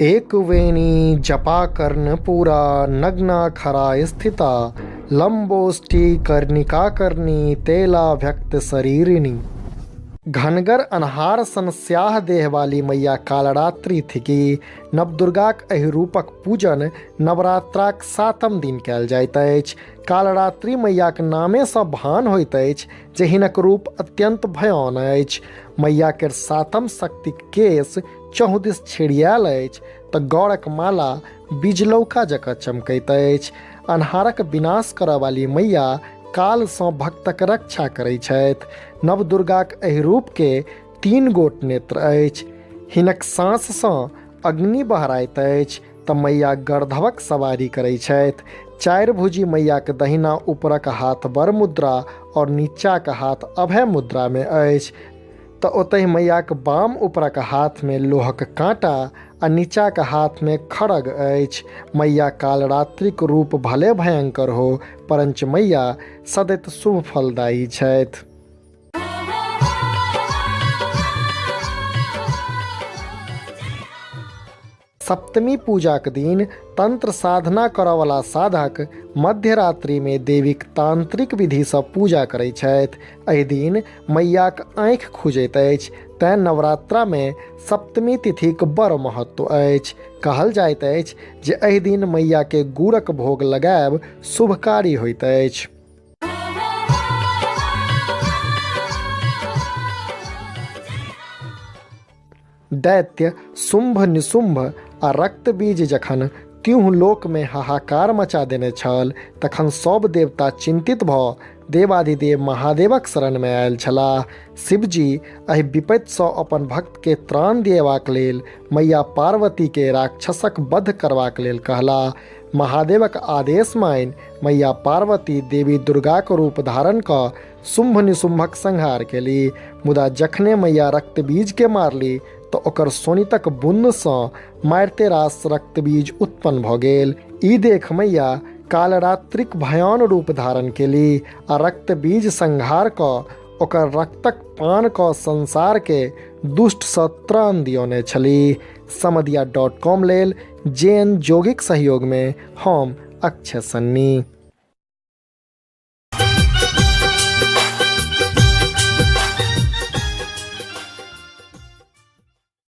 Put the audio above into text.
एक वेणी जपा कर्ण पूरा नग्ना खरा स्थिता लंबोष्ठी कर्णिका कर्णी तेला व्यक्त शरीरिणी। घनगर अन्हार सन स्याह देह वाली मैया कालरात्रि थिकी। नवदुर्गाक एहि रूपक पूजन नवरात्राक 7म दिन कयल जाइत अछि। कालरात्रि मैयाक नामे सँ भान होइत अछि जे हिनक रूप अत्यंत भयान अछि। मैया केर 7म शक्तिक केश चहुदिस छिड़ियाल अछि तऽ गौरक माला बिजलौका जकाँ चमकैत अछि। अन्हारक विनाश करय वाली मैया काल सँ भक्तक रक्षा करैत छथि। नवदुर्गाक एहि रूपके 3 गोट नेत्र अछि। हिनक साँस सँ अग्नि बहराइत अछि तऽ मैया गर्धवक सवारी करैत छथि। 4 भुजी मैयाक दहिना ऊपरक हाथ वर मुद्रा और नीचाक हाथ अभय मुद्रा में अछि तऽ ओतहि मैयाक बाम ऊपरक हाथ में लोहक काँटा आ नीचाक हाथ में खड़ग अछि। मैया कालरात्रिक रूप भले भयंकर हो परंच मैया सदैत शुभ फलदायी छथि। सप्तमी पूजाक दिन तंत्र साधना करयवला साधक मध्यरात्रि में देवीक तांत्रिक विधि सँ पूजा करैत छथि। एहि दिन मैयाक आँखि खुजैत अछि तेँ नवरात्रा में सप्तमी तिथिक बड़ महत्व अछि। कहल जाइत अछि जे एहि दिन मैया के गुड़क भोग लगायब शुभकारी होइत अछि। दैत्य शुंभ निशुंभ आ रक्तबीज जखन त्यूह लोक में हाहाकार मचा देने छल तखन सब देवता चिंतित भऽ देवाधिदेव महादेवक शरण में आयल छलाह। शिवजी एहि विपत्ति सँ अपन भक्त के त्राण दिएबाक लेल मैया पार्वती के राक्षसक वध करबाक लेल कहलाह। महादेवक आदेश मानि मैया पार्वती देवी दुर्गाक रूप धारण कऽ शुंभ निशुंभक संहार केली। मुदा जखने मैया रक्तबीज के मारली तऽ ओकर सोनितक बुन्न सँ मारिते रास रक्तबीज उत्पन्न भऽ गेल। ई देख मैया कालरात्रिक भयान रूप धारण केली आ रक्तबीज संहार कऽ ओकर रक्तक पान कऽ संसार के दुष्ट सँ त्राण दियौने छलीह। समधिया.com लेल JN जोगीक सहयोग में हम अक्षय सन्नी।